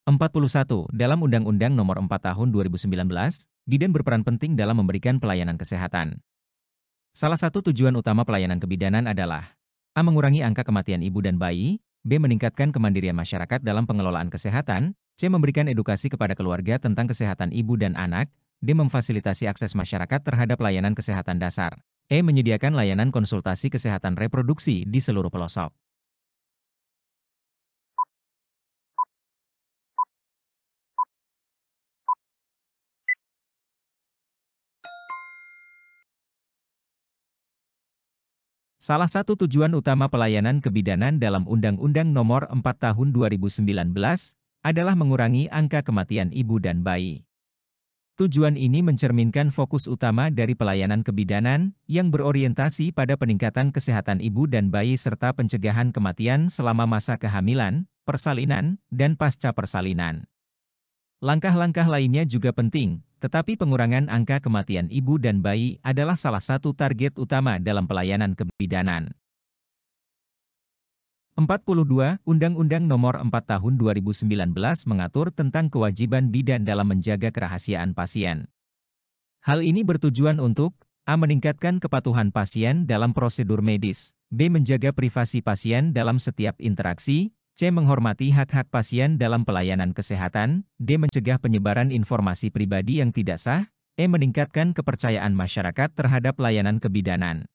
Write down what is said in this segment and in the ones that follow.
41. Dalam Undang-Undang Nomor 4 Tahun 2019, bidan berperan penting dalam memberikan pelayanan kesehatan. Salah satu tujuan utama pelayanan kebidanan adalah A. Mengurangi angka kematian ibu dan bayi, B. Meningkatkan kemandirian masyarakat dalam pengelolaan kesehatan, C. Memberikan edukasi kepada keluarga tentang kesehatan ibu dan anak, D. Memfasilitasi akses masyarakat terhadap layanan kesehatan dasar, E. Menyediakan layanan konsultasi kesehatan reproduksi di seluruh pelosok. Salah satu tujuan utama pelayanan kebidanan dalam Undang-Undang Nomor 4 Tahun 2019 adalah mengurangi angka kematian ibu dan bayi. Tujuan ini mencerminkan fokus utama dari pelayanan kebidanan yang berorientasi pada peningkatan kesehatan ibu dan bayi serta pencegahan kematian selama masa kehamilan, persalinan, dan pasca persalinan. Langkah-langkah lainnya juga penting, tetapi pengurangan angka kematian ibu dan bayi adalah salah satu target utama dalam pelayanan kebidanan. 42. Undang-Undang Nomor 4 Tahun 2019 mengatur tentang kewajiban bidan dalam menjaga kerahasiaan pasien. Hal ini bertujuan untuk A. Meningkatkan kepatuhan pasien dalam prosedur medis, B. Menjaga privasi pasien dalam setiap interaksi, C. Menghormati hak-hak pasien dalam pelayanan kesehatan, D. Mencegah penyebaran informasi pribadi yang tidak sah, E. Meningkatkan kepercayaan masyarakat terhadap layanan kebidanan.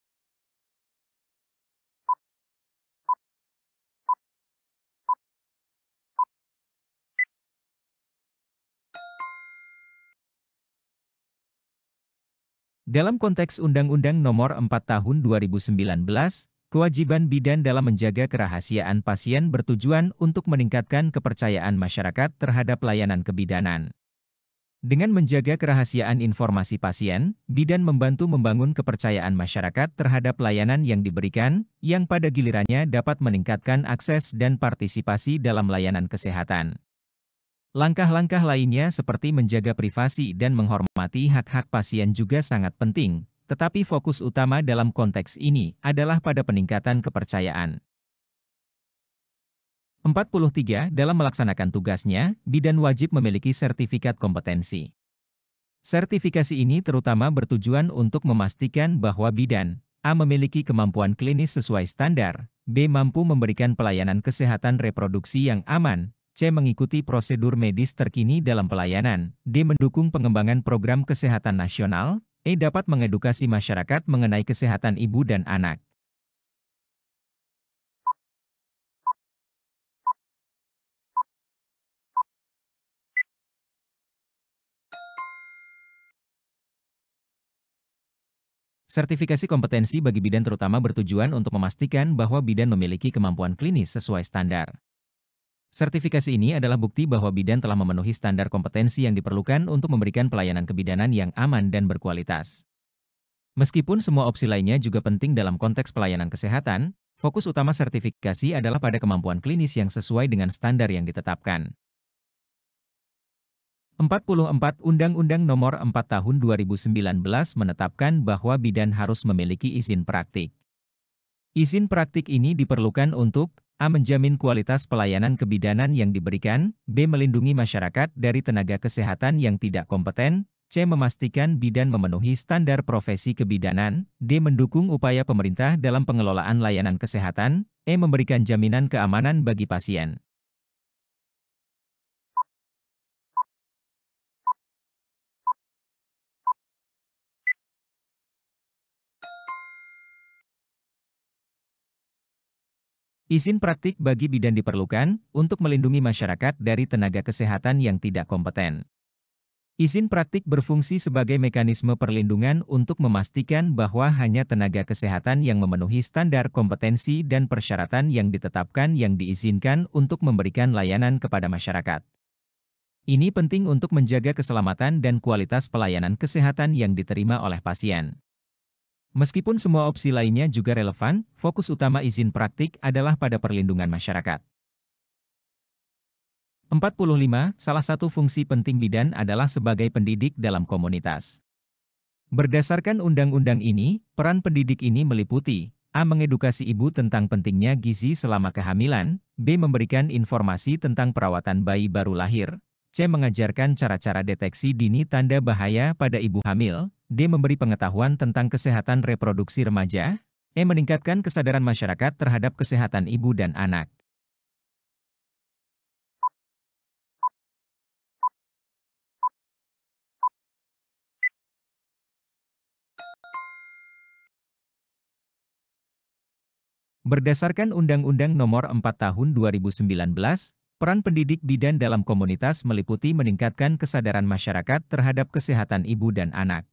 Dalam konteks Undang-Undang Nomor 4 Tahun 2019, kewajiban bidan dalam menjaga kerahasiaan pasien bertujuan untuk meningkatkan kepercayaan masyarakat terhadap layanan kebidanan. Dengan menjaga kerahasiaan informasi pasien, bidan membantu membangun kepercayaan masyarakat terhadap layanan yang diberikan, yang pada gilirannya dapat meningkatkan akses dan partisipasi dalam layanan kesehatan. Langkah-langkah lainnya seperti menjaga privasi dan menghormati hak-hak pasien juga sangat penting, tetapi fokus utama dalam konteks ini adalah pada peningkatan kepercayaan. 43. Dalam melaksanakan tugasnya, bidan wajib memiliki sertifikat kompetensi. Sertifikasi ini terutama bertujuan untuk memastikan bahwa bidan A. Memiliki kemampuan klinis sesuai standar, B. Mampu memberikan pelayanan kesehatan reproduksi yang aman, C. Mengikuti prosedur medis terkini dalam pelayanan, D. Mendukung pengembangan program kesehatan nasional, E. Dapat mengedukasi masyarakat mengenai kesehatan ibu dan anak. Sertifikasi kompetensi bagi bidan terutama bertujuan untuk memastikan bahwa bidan memiliki kemampuan klinis sesuai standar. Sertifikasi ini adalah bukti bahwa bidan telah memenuhi standar kompetensi yang diperlukan untuk memberikan pelayanan kebidanan yang aman dan berkualitas. Meskipun semua opsi lainnya juga penting dalam konteks pelayanan kesehatan, fokus utama sertifikasi adalah pada kemampuan klinis yang sesuai dengan standar yang ditetapkan. 44. Undang-Undang Nomor 4 Tahun 2019 menetapkan bahwa bidan harus memiliki izin praktik. Izin praktik ini diperlukan untuk A. Menjamin kualitas pelayanan kebidanan yang diberikan, B. Melindungi masyarakat dari tenaga kesehatan yang tidak kompeten, C. Memastikan bidan memenuhi standar profesi kebidanan, D. Mendukung upaya pemerintah dalam pengelolaan layanan kesehatan, E. Memberikan jaminan keamanan bagi pasien. Izin praktik bagi bidan diperlukan untuk melindungi masyarakat dari tenaga kesehatan yang tidak kompeten. Izin praktik berfungsi sebagai mekanisme perlindungan untuk memastikan bahwa hanya tenaga kesehatan yang memenuhi standar kompetensi dan persyaratan yang ditetapkan yang diizinkan untuk memberikan layanan kepada masyarakat. Ini penting untuk menjaga keselamatan dan kualitas pelayanan kesehatan yang diterima oleh pasien. Meskipun semua opsi lainnya juga relevan, fokus utama izin praktik adalah pada perlindungan masyarakat. 45. Salah satu fungsi penting bidan adalah sebagai pendidik dalam komunitas. Berdasarkan undang-undang ini, peran pendidik ini meliputi A. Mengedukasi ibu tentang pentingnya gizi selama kehamilan. B. Memberikan informasi tentang perawatan bayi baru lahir. C. Mengajarkan cara-cara deteksi dini tanda bahaya pada ibu hamil. D. Memberi pengetahuan tentang kesehatan reproduksi remaja. E. Meningkatkan kesadaran masyarakat terhadap kesehatan ibu dan anak. Berdasarkan Undang-Undang Nomor 4 Tahun 2019, peran pendidik bidan dalam komunitas meliputi meningkatkan kesadaran masyarakat terhadap kesehatan ibu dan anak.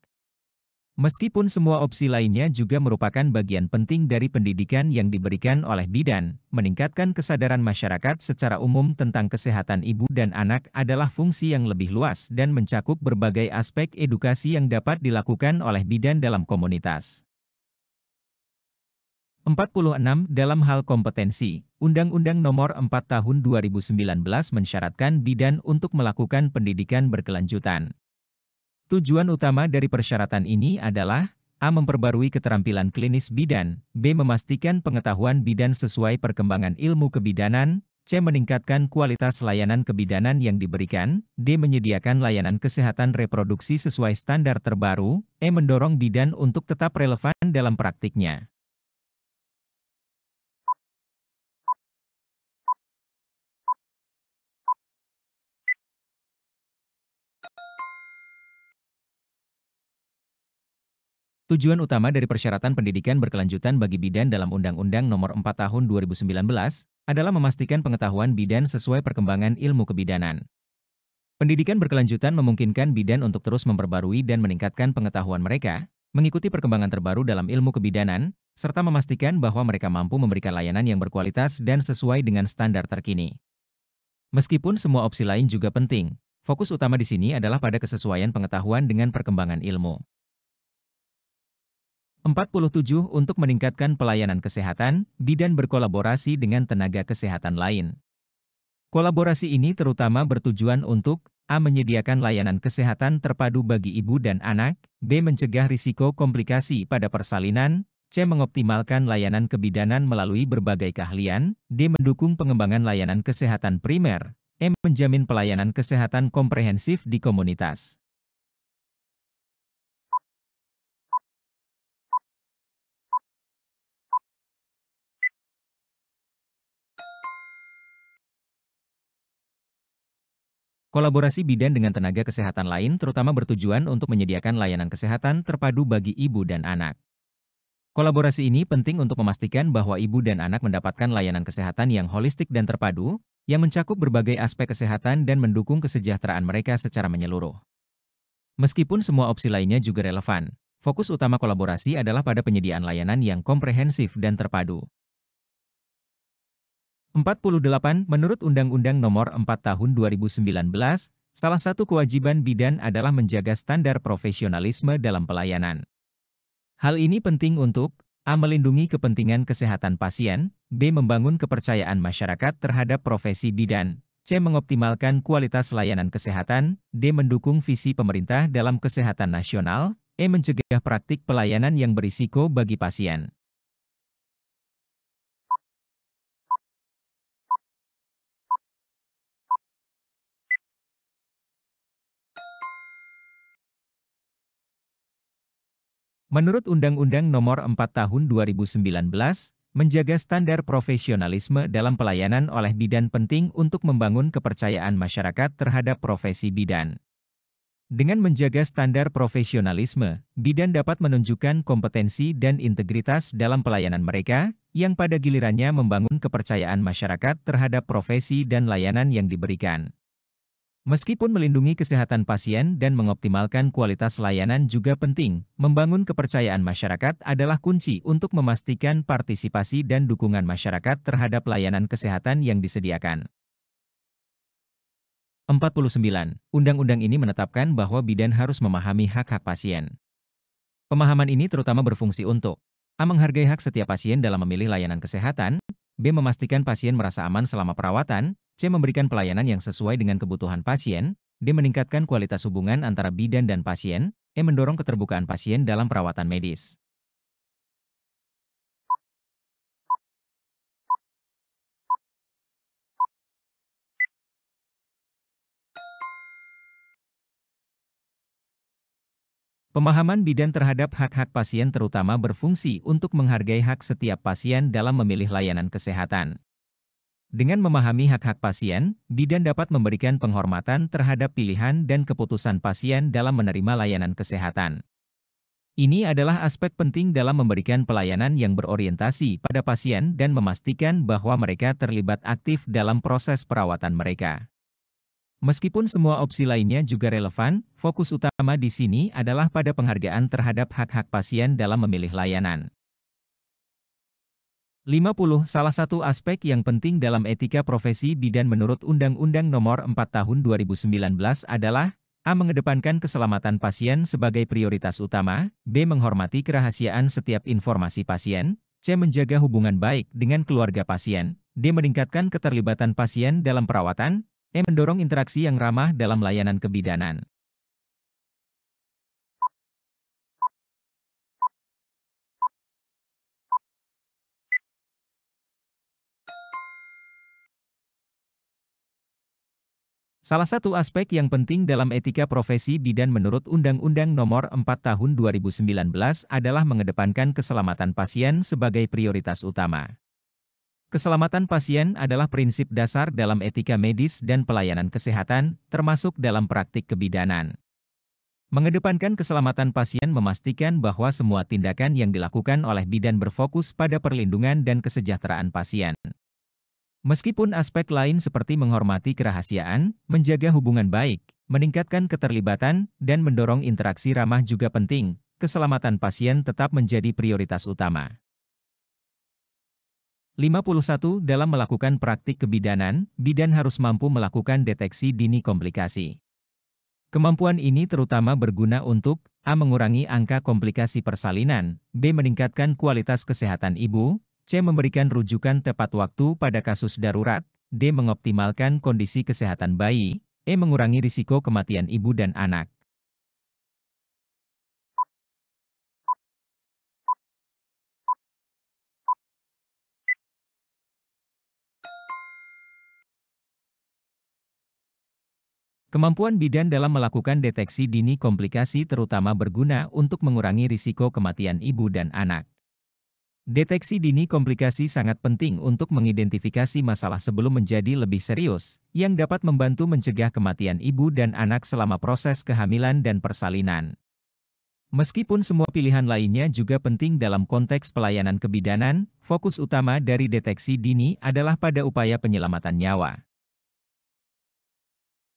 Meskipun semua opsi lainnya juga merupakan bagian penting dari pendidikan yang diberikan oleh bidan, meningkatkan kesadaran masyarakat secara umum tentang kesehatan ibu dan anak adalah fungsi yang lebih luas dan mencakup berbagai aspek edukasi yang dapat dilakukan oleh bidan dalam komunitas. 46. Dalam hal kompetensi, Undang-Undang Nomor 4 Tahun 2019 mensyaratkan bidan untuk melakukan pendidikan berkelanjutan. Tujuan utama dari persyaratan ini adalah A. Memperbarui keterampilan klinis bidan, B. Memastikan pengetahuan bidan sesuai perkembangan ilmu kebidanan, C. Meningkatkan kualitas layanan kebidanan yang diberikan, D. Menyediakan layanan kesehatan reproduksi sesuai standar terbaru, E. Mendorong bidan untuk tetap relevan dalam praktiknya. Tujuan utama dari persyaratan pendidikan berkelanjutan bagi bidan dalam Undang-Undang Nomor 4 Tahun 2019 adalah memastikan pengetahuan bidan sesuai perkembangan ilmu kebidanan. Pendidikan berkelanjutan memungkinkan bidan untuk terus memperbarui dan meningkatkan pengetahuan mereka, mengikuti perkembangan terbaru dalam ilmu kebidanan, serta memastikan bahwa mereka mampu memberikan layanan yang berkualitas dan sesuai dengan standar terkini. Meskipun semua opsi lain juga penting, fokus utama di sini adalah pada kesesuaian pengetahuan dengan perkembangan ilmu. 47. Untuk meningkatkan pelayanan kesehatan, bidan berkolaborasi dengan tenaga kesehatan lain. Kolaborasi ini terutama bertujuan untuk A. Menyediakan layanan kesehatan terpadu bagi ibu dan anak, B. Mencegah risiko komplikasi pada persalinan, C. Mengoptimalkan layanan kebidanan melalui berbagai keahlian, D. Mendukung pengembangan layanan kesehatan primer, E. Menjamin pelayanan kesehatan komprehensif di komunitas. Kolaborasi bidan dengan tenaga kesehatan lain terutama bertujuan untuk menyediakan layanan kesehatan terpadu bagi ibu dan anak. Kolaborasi ini penting untuk memastikan bahwa ibu dan anak mendapatkan layanan kesehatan yang holistik dan terpadu, yang mencakup berbagai aspek kesehatan dan mendukung kesejahteraan mereka secara menyeluruh. Meskipun semua opsi lainnya juga relevan, fokus utama kolaborasi adalah pada penyediaan layanan yang komprehensif dan terpadu. 48. Menurut Undang-Undang Nomor 4 Tahun 2019, salah satu kewajiban bidan adalah menjaga standar profesionalisme dalam pelayanan. Hal ini penting untuk A. Melindungi kepentingan kesehatan pasien, B. Membangun kepercayaan masyarakat terhadap profesi bidan, C. Mengoptimalkan kualitas layanan kesehatan, D. Mendukung visi pemerintah dalam kesehatan nasional, E. Mencegah praktik pelayanan yang berisiko bagi pasien. Menurut Undang-Undang Nomor 4 Tahun 2019, menjaga standar profesionalisme dalam pelayanan oleh bidan penting untuk membangun kepercayaan masyarakat terhadap profesi bidan. Dengan menjaga standar profesionalisme, bidan dapat menunjukkan kompetensi dan integritas dalam pelayanan mereka, yang pada gilirannya membangun kepercayaan masyarakat terhadap profesi dan layanan yang diberikan. Meskipun melindungi kesehatan pasien dan mengoptimalkan kualitas layanan juga penting, membangun kepercayaan masyarakat adalah kunci untuk memastikan partisipasi dan dukungan masyarakat terhadap layanan kesehatan yang disediakan. 49. Undang-undang ini menetapkan bahwa bidan harus memahami hak-hak pasien. Pemahaman ini terutama berfungsi untuk A. Menghargai hak setiap pasien dalam memilih layanan kesehatan, B. Memastikan pasien merasa aman selama perawatan, C. Memberikan pelayanan yang sesuai dengan kebutuhan pasien, D. Meningkatkan kualitas hubungan antara bidan dan pasien, E. Mendorong keterbukaan pasien dalam perawatan medis. Pemahaman bidan terhadap hak-hak pasien terutama berfungsi untuk menghargai hak setiap pasien dalam memilih layanan kesehatan. Dengan memahami hak-hak pasien, bidan dapat memberikan penghormatan terhadap pilihan dan keputusan pasien dalam menerima layanan kesehatan. Ini adalah aspek penting dalam memberikan pelayanan yang berorientasi pada pasien dan memastikan bahwa mereka terlibat aktif dalam proses perawatan mereka. Meskipun semua opsi lainnya juga relevan, fokus utama di sini adalah pada penghargaan terhadap hak-hak pasien dalam memilih layanan. 50. Salah satu aspek yang penting dalam etika profesi bidan menurut Undang-Undang Nomor 4 Tahun 2019 adalah A. Mengedepankan keselamatan pasien sebagai prioritas utama, B. Menghormati kerahasiaan setiap informasi pasien, C. Menjaga hubungan baik dengan keluarga pasien, D. Meningkatkan keterlibatan pasien dalam perawatan, E. Mendorong interaksi yang ramah dalam layanan kebidanan. Salah satu aspek yang penting dalam etika profesi bidan menurut Undang-Undang Nomor 4 Tahun 2019 adalah mengedepankan keselamatan pasien sebagai prioritas utama. Keselamatan pasien adalah prinsip dasar dalam etika medis dan pelayanan kesehatan, termasuk dalam praktik kebidanan. Mengedepankan keselamatan pasien memastikan bahwa semua tindakan yang dilakukan oleh bidan berfokus pada perlindungan dan kesejahteraan pasien. Meskipun aspek lain seperti menghormati kerahasiaan, menjaga hubungan baik, meningkatkan keterlibatan, dan mendorong interaksi ramah juga penting, keselamatan pasien tetap menjadi prioritas utama. 51. Dalam melakukan praktik kebidanan, bidan harus mampu melakukan deteksi dini komplikasi. Kemampuan ini terutama berguna untuk A. Mengurangi angka komplikasi persalinan, B. Meningkatkan kualitas kesehatan ibu, C. Memberikan rujukan tepat waktu pada kasus darurat, D. Mengoptimalkan kondisi kesehatan bayi, E. Mengurangi risiko kematian ibu dan anak. Kemampuan bidan dalam melakukan deteksi dini komplikasi terutama berguna untuk mengurangi risiko kematian ibu dan anak. Deteksi dini komplikasi sangat penting untuk mengidentifikasi masalah sebelum menjadi lebih serius, yang dapat membantu mencegah kematian ibu dan anak selama proses kehamilan dan persalinan. Meskipun semua pilihan lainnya juga penting dalam konteks pelayanan kebidanan, fokus utama dari deteksi dini adalah pada upaya penyelamatan nyawa.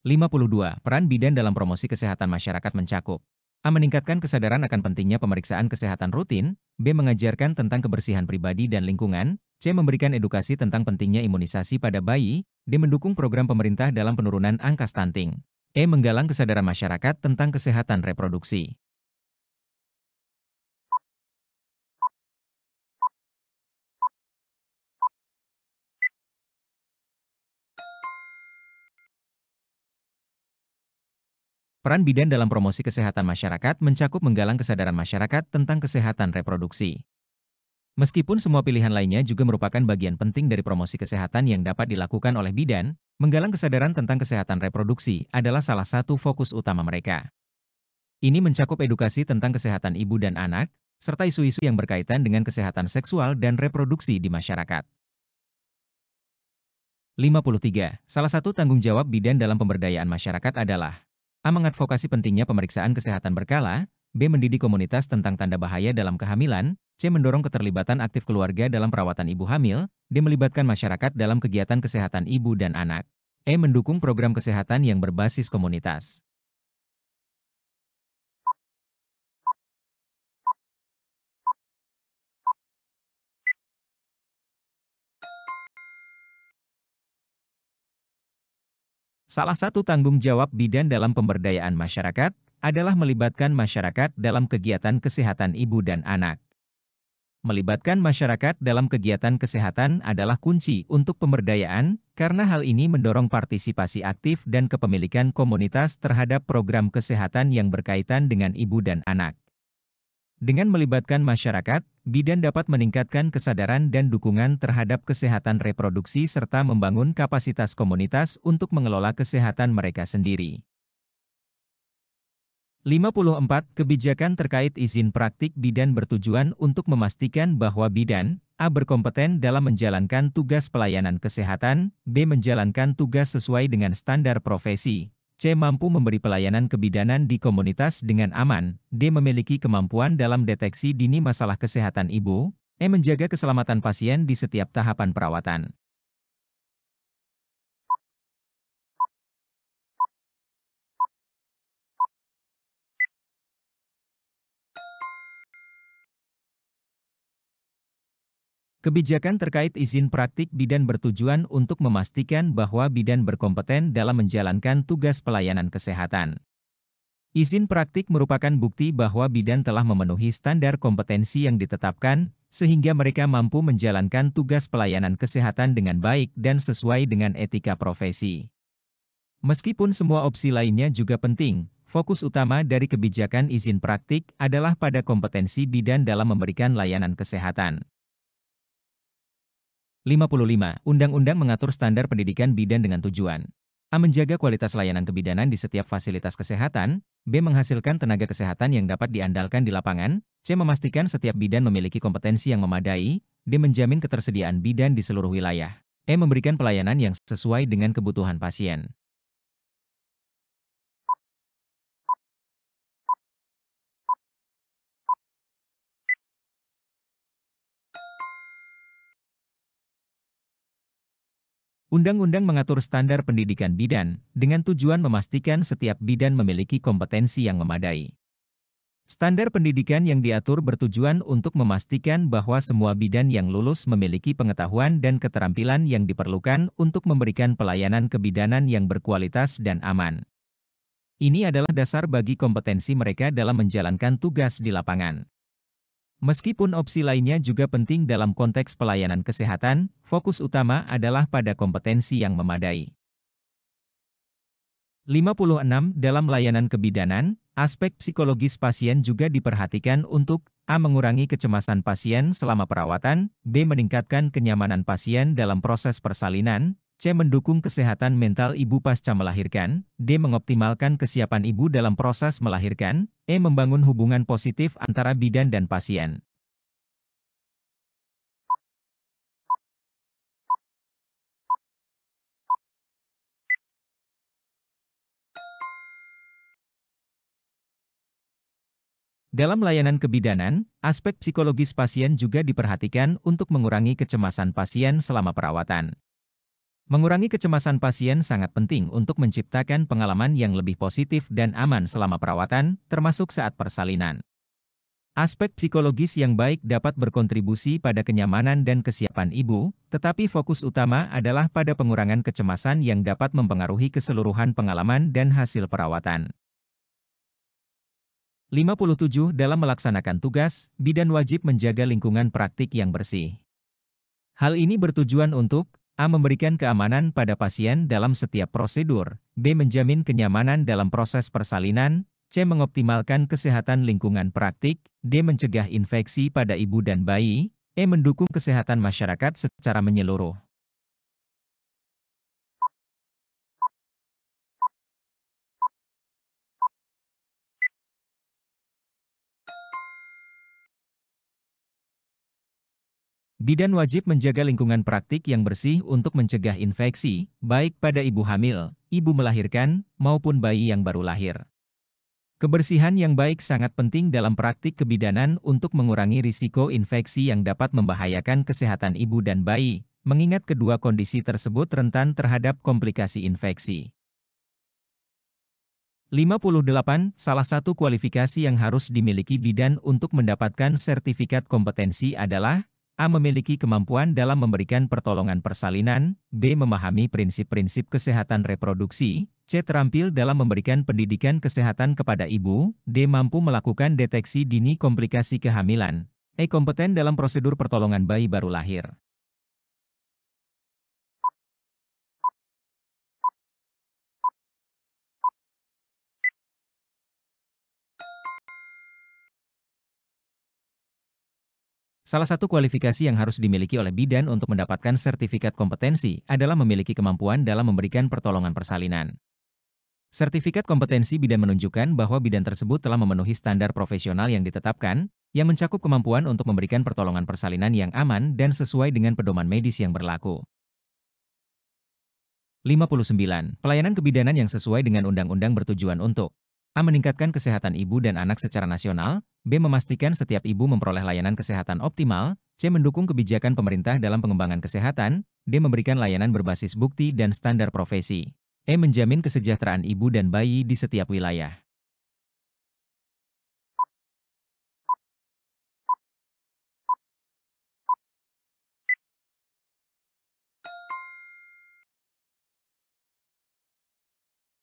52. Peran bidan dalam promosi kesehatan masyarakat mencakup A. Meningkatkan kesadaran akan pentingnya pemeriksaan kesehatan rutin, B. Mengajarkan tentang kebersihan pribadi dan lingkungan, C. Memberikan edukasi tentang pentingnya imunisasi pada bayi, D. Mendukung program pemerintah dalam penurunan angka stunting, E. Menggalang kesadaran masyarakat tentang kesehatan reproduksi. Peran bidan dalam promosi kesehatan masyarakat mencakup menggalang kesadaran masyarakat tentang kesehatan reproduksi. Meskipun semua pilihan lainnya juga merupakan bagian penting dari promosi kesehatan yang dapat dilakukan oleh bidan, menggalang kesadaran tentang kesehatan reproduksi adalah salah satu fokus utama mereka. Ini mencakup edukasi tentang kesehatan ibu dan anak, serta isu-isu yang berkaitan dengan kesehatan seksual dan reproduksi di masyarakat. 53. Salah satu tanggung jawab bidan dalam pemberdayaan masyarakat adalah A. Mengadvokasi pentingnya pemeriksaan kesehatan berkala, B. Mendidik komunitas tentang tanda bahaya dalam kehamilan, C. Mendorong keterlibatan aktif keluarga dalam perawatan ibu hamil, D. Melibatkan masyarakat dalam kegiatan kesehatan ibu dan anak, E. Mendukung program kesehatan yang berbasis komunitas. Salah satu tanggung jawab bidan dalam pemberdayaan masyarakat adalah melibatkan masyarakat dalam kegiatan kesehatan ibu dan anak. Melibatkan masyarakat dalam kegiatan kesehatan adalah kunci untuk pemberdayaan, karena hal ini mendorong partisipasi aktif dan kepemilikan komunitas terhadap program kesehatan yang berkaitan dengan ibu dan anak. Dengan melibatkan masyarakat, bidan dapat meningkatkan kesadaran dan dukungan terhadap kesehatan reproduksi serta membangun kapasitas komunitas untuk mengelola kesehatan mereka sendiri. 54. Kebijakan terkait izin praktik bidan bertujuan untuk memastikan bahwa bidan A. berkompeten dalam menjalankan tugas pelayanan kesehatan, B. menjalankan tugas sesuai dengan standar profesi, C. mampu memberi pelayanan kebidanan di komunitas dengan aman, D. memiliki kemampuan dalam deteksi dini masalah kesehatan ibu, E. menjaga keselamatan pasien di setiap tahapan perawatan. Kebijakan terkait izin praktik bidan bertujuan untuk memastikan bahwa bidan berkompeten dalam menjalankan tugas pelayanan kesehatan. Izin praktik merupakan bukti bahwa bidan telah memenuhi standar kompetensi yang ditetapkan, sehingga mereka mampu menjalankan tugas pelayanan kesehatan dengan baik dan sesuai dengan etika profesi. Meskipun semua opsi lainnya juga penting, fokus utama dari kebijakan izin praktik adalah pada kompetensi bidan dalam memberikan layanan kesehatan. 55. Undang-undang mengatur standar pendidikan bidan dengan tujuan A. menjaga kualitas layanan kebidanan di setiap fasilitas kesehatan, B. menghasilkan tenaga kesehatan yang dapat diandalkan di lapangan, C. memastikan setiap bidan memiliki kompetensi yang memadai, D. menjamin ketersediaan bidan di seluruh wilayah, E. memberikan pelayanan yang sesuai dengan kebutuhan pasien. Undang-undang mengatur standar pendidikan bidan, dengan tujuan memastikan setiap bidan memiliki kompetensi yang memadai. Standar pendidikan yang diatur bertujuan untuk memastikan bahwa semua bidan yang lulus memiliki pengetahuan dan keterampilan yang diperlukan untuk memberikan pelayanan kebidanan yang berkualitas dan aman. Ini adalah dasar bagi kompetensi mereka dalam menjalankan tugas di lapangan. Meskipun opsi lainnya juga penting dalam konteks pelayanan kesehatan, fokus utama adalah pada kompetensi yang memadai. 56. Dalam layanan kebidanan, aspek psikologis pasien juga diperhatikan untuk A. mengurangi kecemasan pasien selama perawatan, B. meningkatkan kenyamanan pasien dalam proses persalinan, C. mendukung kesehatan mental ibu pasca melahirkan, D. mengoptimalkan kesiapan ibu dalam proses melahirkan, E. membangun hubungan positif antara bidan dan pasien. Dalam layanan kebidanan, aspek psikologis pasien juga diperhatikan untuk mengurangi kecemasan pasien selama perawatan. Mengurangi kecemasan pasien sangat penting untuk menciptakan pengalaman yang lebih positif dan aman selama perawatan, termasuk saat persalinan. Aspek psikologis yang baik dapat berkontribusi pada kenyamanan dan kesiapan ibu, tetapi fokus utama adalah pada pengurangan kecemasan yang dapat mempengaruhi keseluruhan pengalaman dan hasil perawatan. 57. Dalam melaksanakan tugas, bidan wajib menjaga lingkungan praktik yang bersih. Hal ini bertujuan untuk A. memberikan keamanan pada pasien dalam setiap prosedur, B. menjamin kenyamanan dalam proses persalinan, C. mengoptimalkan kesehatan lingkungan praktik, D. mencegah infeksi pada ibu dan bayi, E. mendukung kesehatan masyarakat secara menyeluruh. Bidan wajib menjaga lingkungan praktik yang bersih untuk mencegah infeksi, baik pada ibu hamil, ibu melahirkan, maupun bayi yang baru lahir. Kebersihan yang baik sangat penting dalam praktik kebidanan untuk mengurangi risiko infeksi yang dapat membahayakan kesehatan ibu dan bayi, mengingat kedua kondisi tersebut rentan terhadap komplikasi infeksi. 58. Salah satu kualifikasi yang harus dimiliki bidan untuk mendapatkan sertifikat kompetensi adalah A. memiliki kemampuan dalam memberikan pertolongan persalinan, B. memahami prinsip-prinsip kesehatan reproduksi, C. terampil dalam memberikan pendidikan kesehatan kepada ibu, D. mampu melakukan deteksi dini komplikasi kehamilan, E. kompeten dalam prosedur pertolongan bayi baru lahir. Salah satu kualifikasi yang harus dimiliki oleh bidan untuk mendapatkan sertifikat kompetensi adalah memiliki kemampuan dalam memberikan pertolongan persalinan. Sertifikat kompetensi bidan menunjukkan bahwa bidan tersebut telah memenuhi standar profesional yang ditetapkan, yang mencakup kemampuan untuk memberikan pertolongan persalinan yang aman dan sesuai dengan pedoman medis yang berlaku. 59. Pelayanan kebidanan yang sesuai dengan undang-undang bertujuan untuk A. Meningkatkan kesehatan ibu dan anak secara nasional, B. Memastikan setiap ibu memperoleh layanan kesehatan optimal, C. Mendukung kebijakan pemerintah dalam pengembangan kesehatan, D. Memberikan layanan berbasis bukti dan standar profesi, E. Menjamin kesejahteraan ibu dan bayi di setiap wilayah.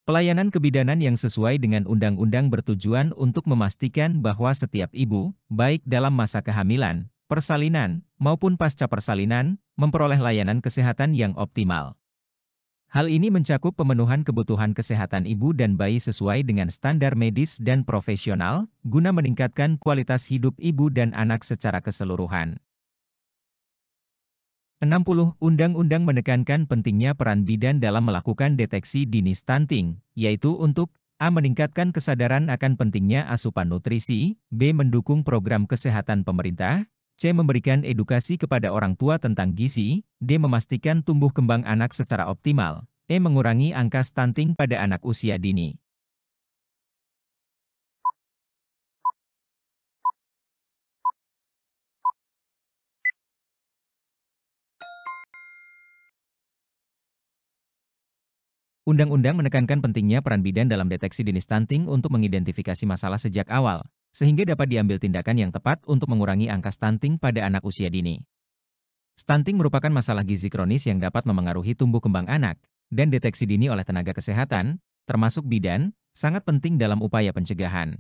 Pelayanan kebidanan yang sesuai dengan undang-undang bertujuan untuk memastikan bahwa setiap ibu, baik dalam masa kehamilan, persalinan, maupun pasca persalinan, memperoleh layanan kesehatan yang optimal. Hal ini mencakup pemenuhan kebutuhan kesehatan ibu dan bayi sesuai dengan standar medis dan profesional, guna meningkatkan kualitas hidup ibu dan anak secara keseluruhan. 60. Undang-undang menekankan pentingnya peran bidan dalam melakukan deteksi dini stunting, yaitu untuk A. Meningkatkan kesadaran akan pentingnya asupan nutrisi, B. Mendukung program kesehatan pemerintah, C. Memberikan edukasi kepada orang tua tentang gizi, D. Memastikan tumbuh kembang anak secara optimal, E. Mengurangi angka stunting pada anak usia dini. Undang-undang menekankan pentingnya peran bidan dalam deteksi dini stunting untuk mengidentifikasi masalah sejak awal, sehingga dapat diambil tindakan yang tepat untuk mengurangi angka stunting pada anak usia dini. Stunting merupakan masalah gizi kronis yang dapat memengaruhi tumbuh kembang anak, dan deteksi dini oleh tenaga kesehatan, termasuk bidan, sangat penting dalam upaya pencegahan.